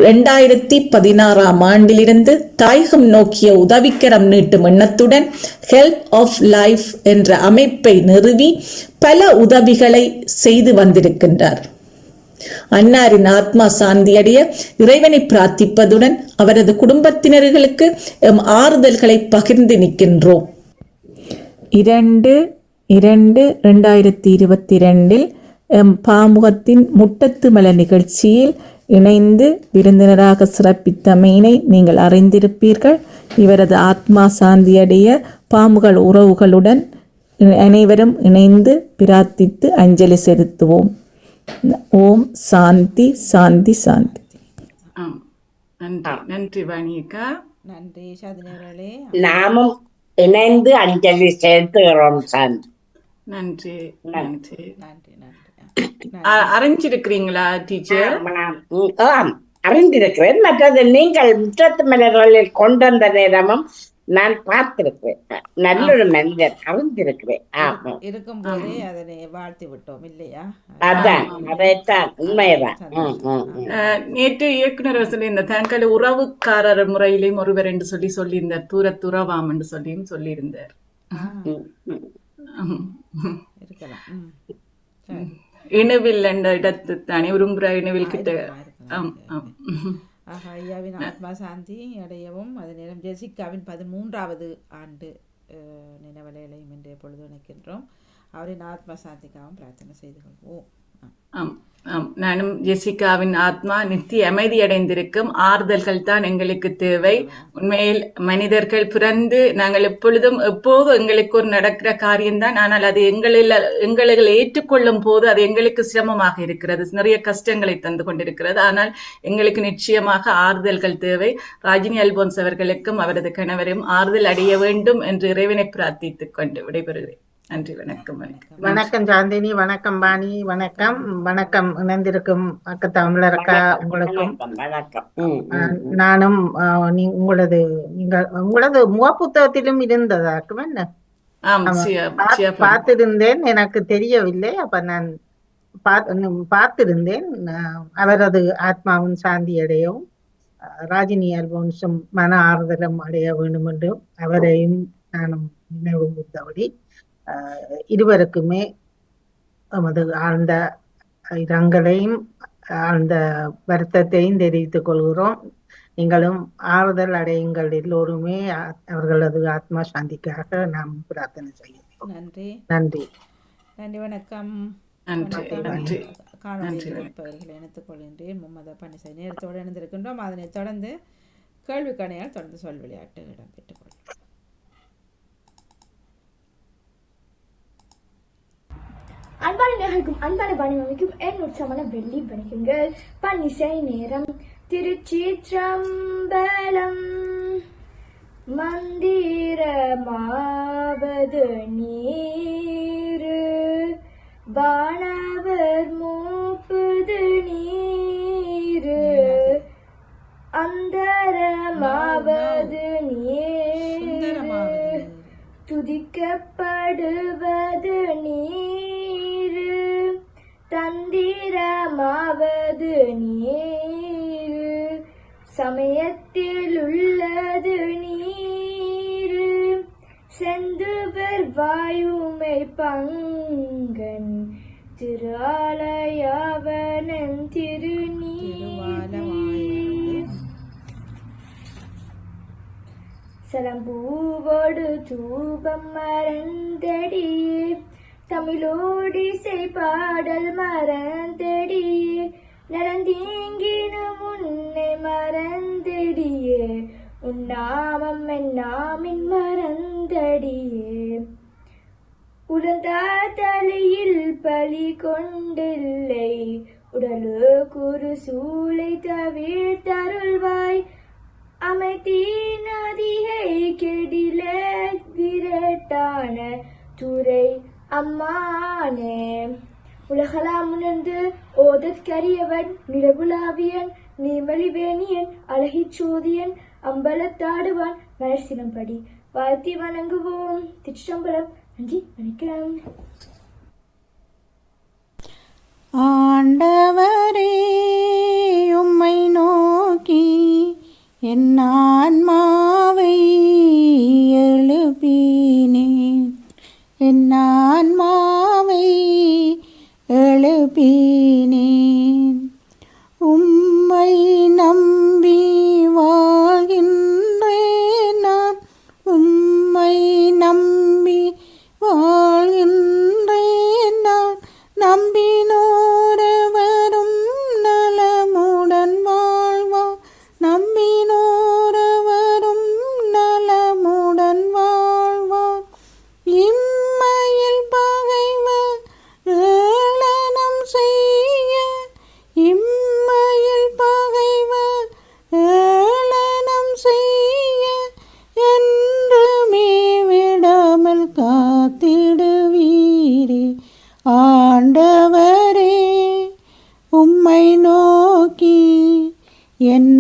2016ஆம் ஆண்டிலிருந்து தாயகம் நோக்கிய உதவிக்கரம் நீட்டும் எண்ணத்துடன் ஹெல்ப் ஆஃப் லைஃப் என்ற அமைப்பை நிறுவி பல உதவிகளை செய்து வந்திருக்கின்றார். அன்னாரின் ஆத்மா சாந்தியடைய இறைவனை பிரார்த்திப்பதுடன் அவரது குடும்பத்தினர்களுக்கு எம் ஆறுதல்களை பகிர்ந்து நிற்கின்றோம். 2/2/2022 எம் பாமுகத்தின் முட்டத்து மலர் நிகழ்ச்சியில் இணைந்து விருந்தினராக சிறப்பித்தமையினை நீங்கள் அறிந்திருப்பீர்கள். இவரது ஆத்மா சாந்தியடைய பாமுகள் உறவுகளுடன் அனைவரும் இணைந்து பிரார்த்தித்து அஞ்சலி செலுத்துவோம். ஓம் சாந்தி சாந்தி சாந்தி. நன்றி வாணியக்கா. நன்றி சாதனையாளர்களே. நாமும் இணைந்து அஞ்சலி செலுத்துகிறோம். நன்றி நன்றி. நன்றி நன்றி. அறிஞ்சிருக்கிறீங்களா டீச்சர்? அறிந்திருக்கிறேன். மற்றது நீங்கள் முற்றத்து மலர்களில் கொண்டு வந்த நேரமும் நான் பார்த்திருக்கிறேன். நல்லொரு மனிதர் அறிந்திருக்கிறேன். இருக்கும் போதே அதனை வாழ்த்தி விட்டோம் இல்லையா? அதான் அதைத்தான் உண்மைதான். நேற்று இயக்குனர் இந்த தங்கள் உறவுக்காரர் முறையிலையும் ஒருவர் என்று சொல்லியிருந்தார். தூரத்துறவாம் என்று சொல்லியிருந்தார். இணுவில் என்ற இடத்து தானே உரும்புற இணுவில் கிட்ட. ஐயாவின் ஆத்மா சாந்தி அடையவும் அதே நேரம் ஜெசிகாவின் 13வது ஆண்டு நினைவலைகளையும் இன்றைய பொழுது நினைக்கின்றோம். அவரின் ஆத்மா சாந்திக்காகவும் பிரார்த்தனை செய்து கொள்வோம். நானும் ஜெசிகாவின் ஆத்மா நித்திய அமைதி அடைந்திருக்கும். ஆறுதல்கள் தான் எங்களுக்கு தேவை. உண்மையில் மனிதர்கள் பிறந்து நாங்கள் எப்பொழுதும் எங்களுக்கு ஒரு நடக்கிற காரியம்தான். ஆனால் அது எங்களை ஏற்றுக்கொள்ளும் போது அது எங்களுக்கு சிரமமாக இருக்கிறது, நிறைய கஷ்டங்களை தந்து கொண்டிருக்கிறது. ஆனால் எங்களுக்கு நிச்சயமாக ஆறுதல்கள் தேவை. ராஜினி அல்போன்ஸ் அவர்களுக்கும் அவரது கணவரும் ஆறுதல் அடைய வேண்டும் என்று இறைவனை பிரார்த்தித்துக் கொண்டு விடைபெறுகிறேன். நன்றி. வணக்கம். வணக்கம் சாந்தினி. வணக்கம் பாணி. வணக்கம் வணக்கம் இணைந்திருக்கும் அக்கா தமிழரக்கா உங்களுக்கும் நானும் உங்களது முகப்புத்தகத்திலும் இருந்ததாக்கும் என்ன பார்த்திருந்தேன். எனக்கு தெரியவில்லை. அப்ப நான் பார்த்திருந்தேன். அவரது ஆத்மாவும் சாந்தி அடையவும் ராஜினி அல்போன்ஸும் மன ஆறுதலும் அடைய வேண்டும் என்று அவரையும் நானும் நினைவு கூர்ந்தபடி இருவருக்குமே நமது ஆழ்ந்த இரங்கலையும் ஆழ்ந்த வருத்தத்தையும் தெரிவித்துக் கொள்கிறோம். நீங்களும் ஆறுதல் அடையுங்கள். எல்லோருமே அவர்களது ஆத்மா சாந்திக்காக நாம் பிரார்த்தனை செய்கிறோம். நன்றி நன்றி நன்றி. வணக்கம். காணொலிகளை இணைத்துக் கொள்கின்றேன். மும்மத பணிசை நேரத்தோடு இணைந்திருக்கின்றோம். அதனைத் தொடர்ந்து கேள்வி கணையால் தொடர்ந்து சொல் விளையாட்டு இடம்பெற்றுக் கொள்கிறோம். அன்பான நேயர்களுக்கும் அன்பான பாணிக்கும் என் உற்சாகமான வெள்ளி வணக்கங்கள். பன்னிசை நேரம். திருச்சிற்றம்பலம். மந்திரமாவது நீரு வானவர் மூப்புது நீரு அந்தரமாவது நீரு துதிக்கப்படுவது நீரு தந்திரமாவது நீரு சமயத்தில் உள்ளது நீரு செந்துவர் வாயுமை பங்கன் திரு ஆலயாவனன் திருநீரு சலம்பூவோடு தூபம் மறந்தடியே தமிழோடிசை பாடல் மறந்தடியே நலந்தீங்கின முன்னை மறந்தடியே உன்னாமம் என்னாமின் மறந்தடியே உடந்தார் தலையில் பலி கொண்டில்லை உடலு குறு சூளை தவிர்த்தருள்வாய் அமைத்தீன் அதிகை கெடில விரட்டான துறை அம்மானே உலகலாம் உணர்ந்து ஓதற்கரியவன் நிலவுலாவியன் நீமலிவேணியன் அழகிச் சோதியன் அம்பலத்தாடுவான் மலர்சினம்படி வாழ்த்தி வணங்குவோம். திருச்சம்பலம். நன்றி. வணக்கம். ஆண்டவரே உம்மை நோக்கி என் ஆன்மாவை எழுப்பினேன், என் ஆன்மாவை எழுப்பினேன்.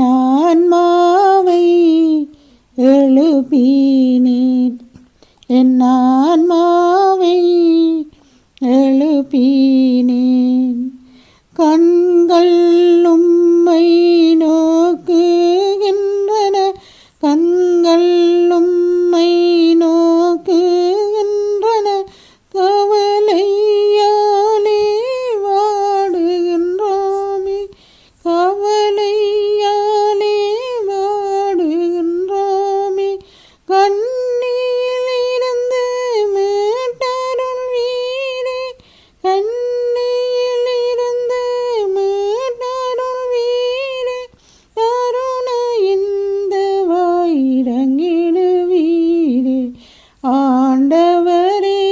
ஆன்மாவை எழுப்பினேன் என் ஆன்மாவை எழுப்பினேன் கண்கள் உம்மை நோக்குகின்றன கண்கள் உம்மை நோக்குகின்றன கவலையாலே வாடுகின்றோமே கவலையாலே வாடுகின்றோமே கண்ணியிலிருந்து மீட்டருள் வீரே கண்ணியிலிருந்து மீட்டருள் வீரே கருணையிந்த வாயிரங்கிடுவீரே ஆண்டவரே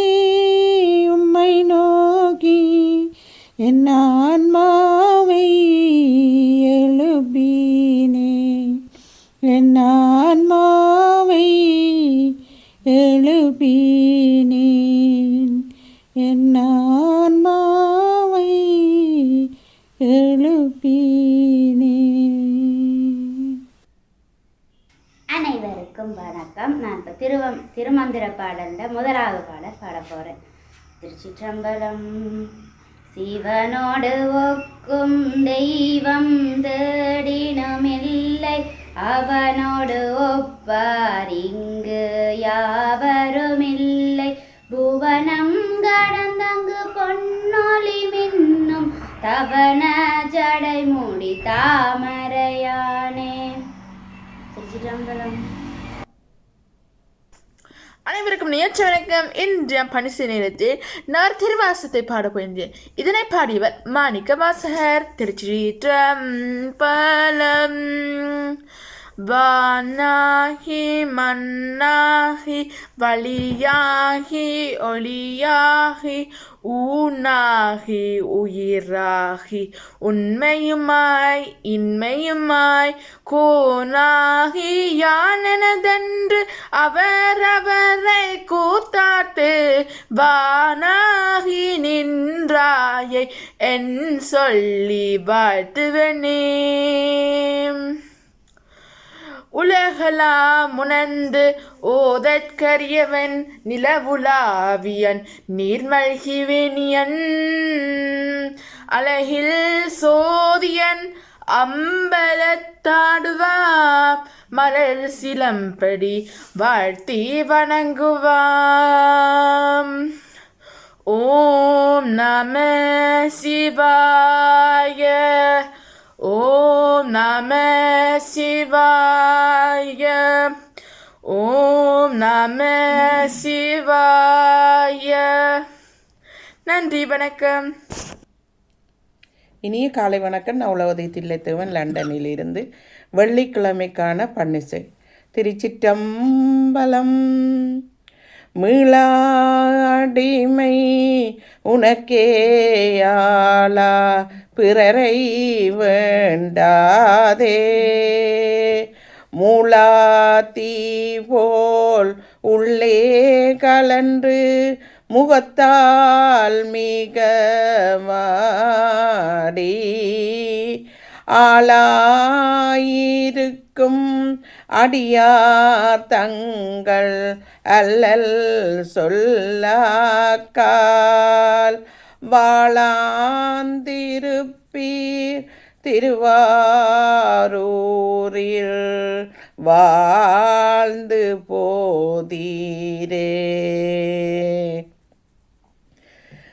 உம்மை நோக்கி என் ஆன்மாவை எழுப்பினேன் என் ஆன்மாவை எழுப்பினேன் என் ஆன்மாவை எழுப்பினேன். அனைவருக்கும் வணக்கம். நான் இப்போ திருமந்திர பாடலில் முதலாவது பாடல் பாட போகிறேன். திருச்சிற்றம்பலம். சிவனோடு ஒக்கும் தெய்வம் தேடினுமில்லை அவனோடு ஒப்பார் இங்கு யாவருமில்லை புவனம் கடந்தங்கு பொன்னொளி மின்னும் தவன ஜடை மூடி தாமரையானே. திருச்சிற்றம்பலம். அனைவருக்கும் நிகழ்ச்சி வணக்கம். இன்றைய பணிசு நேரத்தில் நான் திருவாசத்தை பாட போகின்றேன். இதனை பாடியவர் மாணிக்க வாசகர். திருச்சிற்றம்பலம். வானாகி மண்ணாகி வழியாகி ஒளியாகி ஊனாகி உயிராகி உண்மையுமாய் இன்மையுமாய் கோனாகி யானெனதென்று அவரவரை கூத்தாட்டு வானாகி நின்றாயை என் சொல்லி வாழ்த்துவனே. உலகலாம் உணர்ந்து ஓதற்கரியவன் நிலவுலாவியன் நீர்மல்கிவேனியன் அழகில் சோதியன் அம்பலத்தாடுவாம் மலர் சிலம்படி வாழ்த்தி வணங்குவாம். ஓம் நம சிவாய ஓம் நம சிவாய ஓம் நம சிவாய. நன்றி, வணக்கம். இனிய காலை வணக்கம். நான் உலகதை தில்லைத்தேவன் லண்டனில் இருந்து வெள்ளிக்கிழமைக்கான பன்னிசை. திருச்சிற்றம்பலம். மீளாடிமை உனக்கேயாளா பிறரை வேண்டாதே மூளாத்தீ போல் உள்ளே கலன்று முகத்தால் மிக வாடி ஆளாயிருக்கும் அடியார் தங்கள் அல்லல் சொல்லாக்கால் வாழாந்திருப்பீர் திருவாரூரில் வாழ்ந்து போதீரே.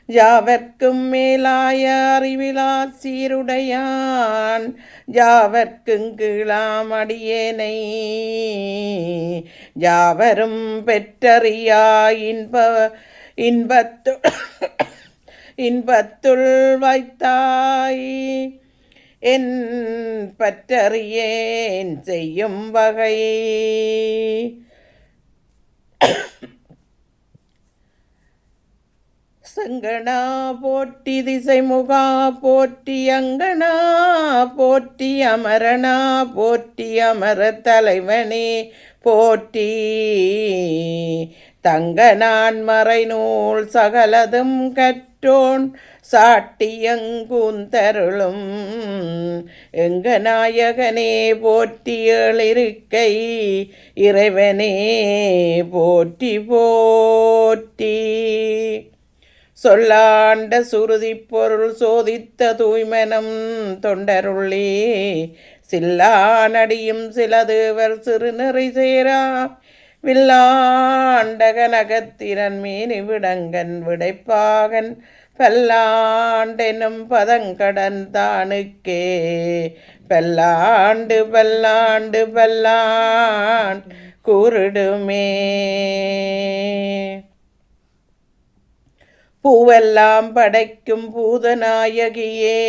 யாவர்க்கும் மேலாய அறிவிலா சீருடையான் யாவர்க்கும் கீழாம் அடியேனை யாவரும் பெற்றறியா இன்பத்துள் வைத்தாய் என் பற்றறியேன் செய்யும் வகை சங்கனா போற்றி திசைமுகா போற்றி அங்கனா போற்றி அமரனா போற்றி அமர தலைவனே போற்றி தங்க நான் மறைநூல் சகலதும் கற்று மற்றோன் சாட்டியங்கூந்தருளும் எங்க நாயகனே போற்றியளிருக்கை இறைவனே போற்றி போற்றி. சொல்லாண்ட சுருதி பொருள் சோதித்த தூய்மனம் தொண்டருள்ளே சில்லானடியும் சிலதுவர் சிறுநெறி சேரா வில்லாண்டகனகத்திரன் மேனி விடங்கன் விடைப்பாகன் பல்லாண்டெனும் பதங்கடன் தானுக்கே பல்லாண்டு பல்லாண்டு பல்லாண்ட் கூறிடுமே. பூவெல்லாம் படைக்கும் பூதநாயகியே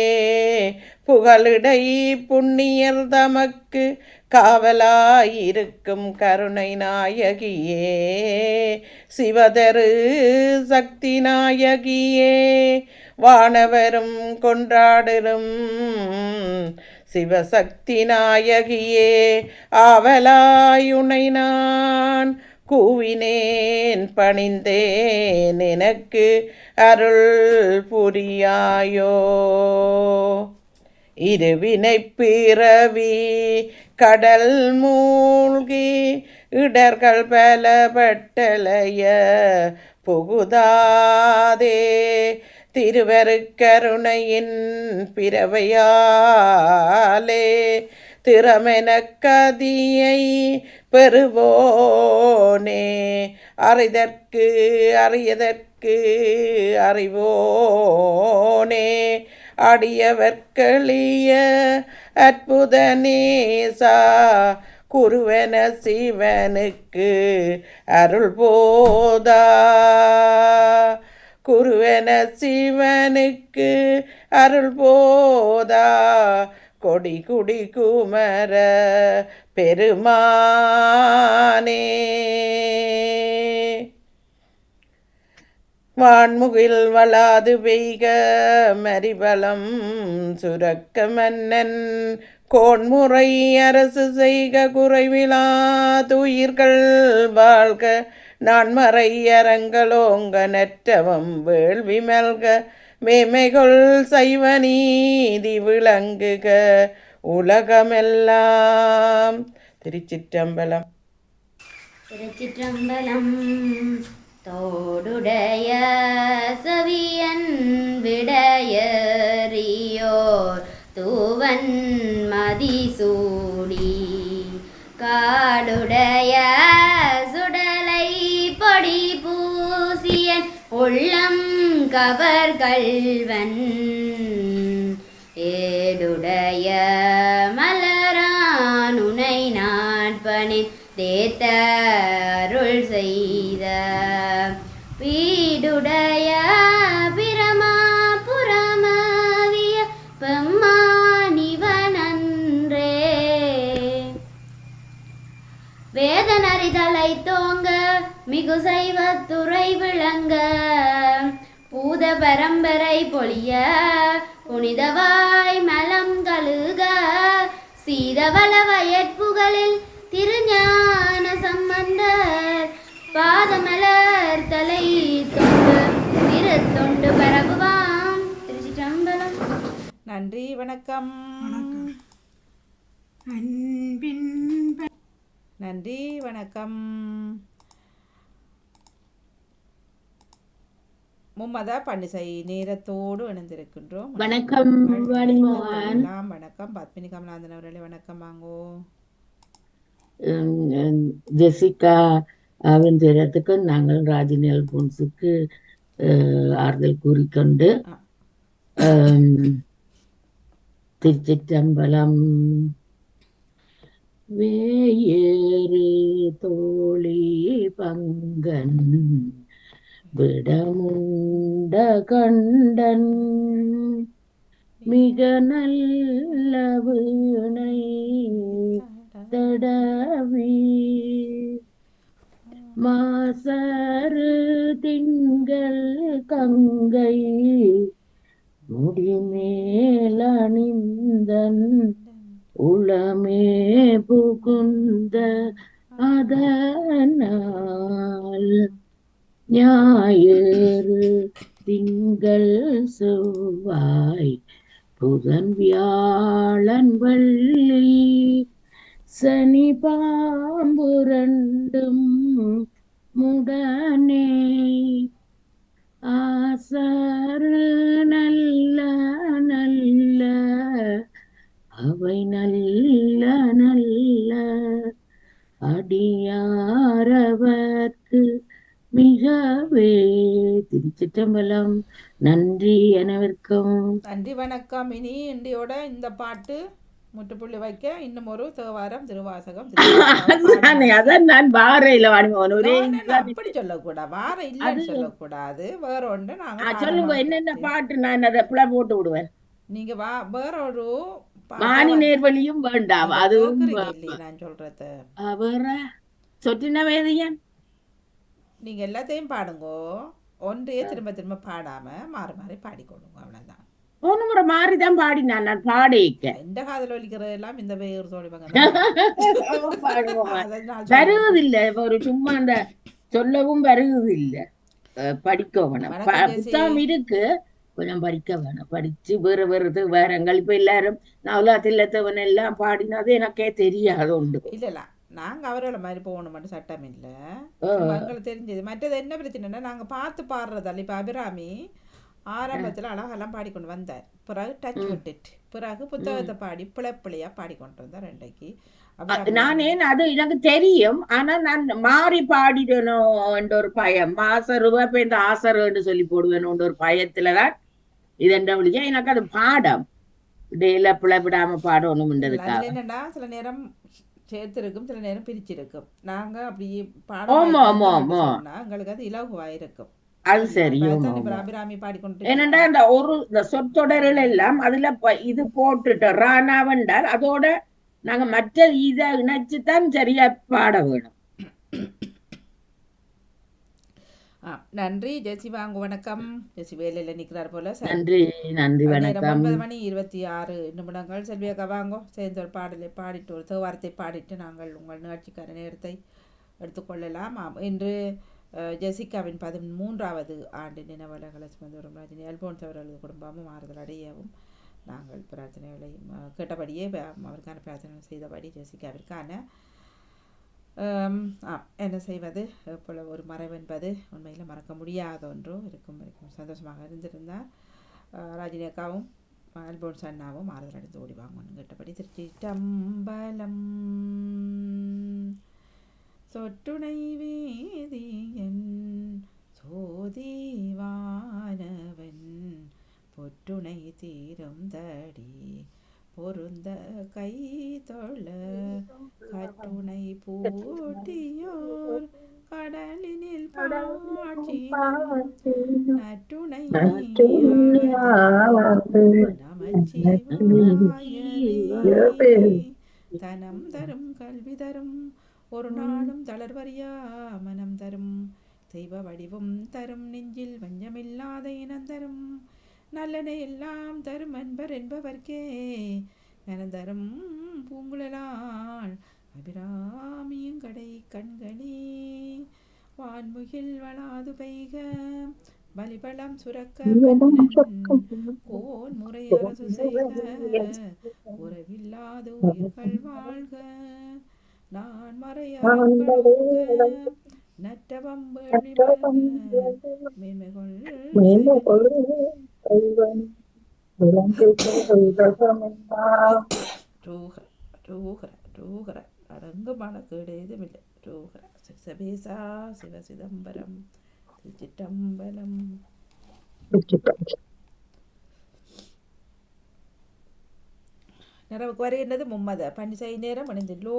புகழிடை புண்ணியர் தமக்கு காவலாயிருக்கும் கருணை நாயகியே சிவதரு சக்தி நாயகியே வானவரும் கொண்டாடிடும் சிவசக்தி நாயகியே ஆவலாயுனை நான் கூவினேன் பணிந்தேன் எனக்கு அருள் புரியாயோ. இருவினை பிறவி கடல் மூழ்கி இடர்கள் பலபட்டலைய புகுதாதே திருவருக்கருணையின் பிறவையாலே திறமெனக் கதியை பெறுவோனே அறிதற்கு அறியதற்கு அறிவோனே அடியவர்களிய அற்புத நேசா குருவன சிவனுக்கு அருள் போதா குருவன சிவனுக்கு அருள் போதா கொடி குடி குமர பெருமானே. வான்முகில் வளாது பெய்க மரிபலம் சுரக்க மன்னன் கோன்முறை அரசு செய்க குறைவிலா துயிர்கள் வாழ்க நான்மறை அரங்கலோங்க நற்றவம் வேள்வி மல்க மேமைகொள் சைவ நீதி விளங்குக உலகமெல்லாம். திருச்சிற்றம்பலம். திருச்சிற்றம்பலம். தோடுடைய சவியன் விடையறியோர் தூவன் மதிசூடி காடுடைய சுடலை பொடி பூசியன் உள்ளம் கவர் கல்வன் ஏடுடைய மலரானுனை நாட்பனின் தேத்த அருள் செய்த வீடுடைய பிரமா புறமவிய பெம்மானிவனன்றே வேதனறிதலை தோங்க மிகு சைவத்துறை விளங்க பூத பரம்பரை பொழிய புனிதவாய் மலம் கழுக சீதவள வயற்புகளில் திருஞான சம்பந்தர் பாதமலர் தலை தொண்டு திருத்தொண்டு பரவுவாம். திருச்சிற்றம்பலம். நன்றி, வணக்கம். நன்றி, வணக்கம். மும்மதா பண்டிசை நேரத்தோடு இணைந்திருக்கின்றோம். வணக்கம் வாணிமோகன். வணக்கம் பத்மினி கமலாந்தன் அவர்களே, வணக்கம். வாங்கோ. ஜெசிகா தேரத்துக்கு நாங்கள் ராஜினி அல்போன்ஸுக்கு ஆறுதல் கூறிக்கொண்டு திருச்சிற்றம்பலம். வேயேறு தோழி பங்கன் விடமுண்ட கண்டன் மிக நல்ல வீணை தடவி மாசரு திங்கள் கங்கை முடிமேலணிந்தன் உளமே புகுந்த அதனால் ஞாயிறு திங்கள் சனி பாம்பு ரெண்டும் முடனே ஆசாறு நல்ல நல்ல அவை நல்ல நல்ல அடியாரவர்க்கு மிகவே. திருச்சிற்றம்பலம். நன்றி அனைவருக்கும். நன்றி வணக்கம். இனி இண்டியோட இந்த பாட்டு முற்றுப்புள்ளி வைக்க இன்னும் ஒரு தேவாரம் திருவாசகம் அதான் நான் வாரையில வாடுவோம் ஒரே அப்படி சொல்லக்கூடாது, வார இல்லைன்னு சொல்லக்கூடாது. வேற ஒன்று நாங்க சொல்லுங்க என்னென்ன பாட்டு, நான் அதை பிள்ளை போட்டு விடுவேன். நீங்க வேற ஒரு வாணி நேர்வழியும் வேண்டாம், அதுவும் நான் சொல்றது வேற சொட்டின வேதியன். நீங்க எல்லாத்தையும் பாடுங்கோ, ஒன்றையே திரும்ப திரும்ப பாடாம மாறி மாறி பாடிக்கொள்ளுங்க, அவ்வளவுதான். ஒன்னு முறை மாறிதான் பாடினான் நான் பாடிக்க. எந்த காதல் ஒலிக்கிறது எல்லாம் இந்த பேர் சொல்லி வருவதில்லை, ஒரு சும்மா அந்த சொல்லவும் வருவதில்லை. படிக்க வேணும், புத்தகம் இருக்கு, கொஞ்சம் படிக்க வேணும். படிச்சு வேறு வேறு வேறங்கள் இப்ப எல்லாரும் நவலாத்தில்லத்தவன் எல்லாம் பாடினது எனக்கே தெரியாது உண்டு. இல்ல நாங்க அவரோட மாதிரி போகணும் சட்டம் இல்ல, எங்களுக்கு தெரிஞ்சது. மற்றது என்ன பிரச்சனைன்னா நாங்க பார்த்து பாடுறதால இப்ப அபிராமி ஆரம்பத்துல அழகெல்லாம் பாடிக்கொண்டு வந்தார், பிறகு டச் விட்டுட்டு பிறகு புத்தகத்தை பாடி பிள்ளையா பாடிக்கொண்டு வந்தார் ரெண்டைக்கு. நானே அது எனக்கு தெரியும், ஆனா நான் மாறி பாடிடணும் ஒரு பயம், மாசருவா இப்ப இந்த ஆசருன்னு சொல்லி போடுவேன் ஒரு பயத்துலதான் இதென்ற வழியா எனக்கு அது பாடம் டெய்ல பிழைவிடாம பாடணும்ன்றதுக்காக. என்னன்னா சில நேரம் சேர்த்திருக்கும், சில நேரம் பிரிச்சிருக்கும். நாங்க அப்படி பாடம் எங்களுக்கு அது இலகுவாயிருக்கும். அது சரி. அபிராமி பாடிக்கொண்டு என்னண்டா அந்த ஒரு சொற்றொடர்கள் எல்லாம் அதுல இது போட்டுட்டு ராணாவென்றால் அதோட நாங்க மற்ற இதை இணைச்சுதான் சரியா பாட வேணும். நன்றி ஜெசி. வாங்க வணக்கம். ஜெசி வேலையில நிக்கிறார் போல. நன்றி நன்றி வணக்கம். 9:26 நிமிடங்கள். செல்வி அக்கா வாங்கோ, சேர்ந்து ஒரு பாடலை பாடிட்டு ஒரு தேவாரத்தை பாடிட்டு நாங்கள் உங்கள் நிகழ்ச்சிக்கான நேரத்தை எடுத்துக்கொள்ளலாம். இன்று ஜெசிகாவின் 13வது ஆண்டு நினைவலங்களை சுமந்து வரும் ராஜினி அல்போன்ஸ் அவர்களது குடும்பமும் ஆறுதல் அடையவும் நாங்கள் பிரார்த்தனைகளை கேட்டபடியே அவருக்கான பிரார்த்தனை செய்தபடி ஜெசிகாவிற்கான என்ன செய்வது, போல ஒரு மறைவு என்பது உண்மையில் மறக்க முடியாத ஒன்று. இருக்கும் வரைக்கும் சந்தோஷமாக இருந்திருந்தார். ராஜினி அக்காவும் அல்போன்ஸ் அண்ணாவும் ஆறுதல் அடைந்து ஓடி வாங்கன்னு கேட்டபடி திருச்சிற்றம்பலம். சொட்டுணை வேதியன் சோதிவானவன் பொட்டுணை தீரும் தடி பொருந்த கை தொழ கட்டுணை பூட்டியோர் கடலினில் பாட்சினம் நட்டுணை நமச்சிவாயவே தனம் தரும் கல்வி தரும் ஒரு நாளும் தளர்வறியா மனம் தரும் தெய்வ வடிவும் தரும் நெஞ்சில் வஞ்சமில்லாத இனம் தரும் நல்லனை எல்லாம் தரும் அன்பர் என்பவர்க்கே நனந்தரும் பூங்குழலாள் அபிராமியும் கடை கண்களே வான்முகில் வளாது பெய்க பலிபலம் சுரக்க கோன் முறை அரசு செய்க உறவில்லாத உயிர்கள் வாழ்க நான் மறையாக்க நற்றவம் மேன்மைகள் அடங்குமான கேடு எதுவுமில்லை. ரோகரா சபேசா சிவ சிதம்பரம் திருச்சிற்றம்பலம். நிறைவுக்கு வருகின்றது மும்மத பன்னிசை நேரம் அணிந்துள்ளோ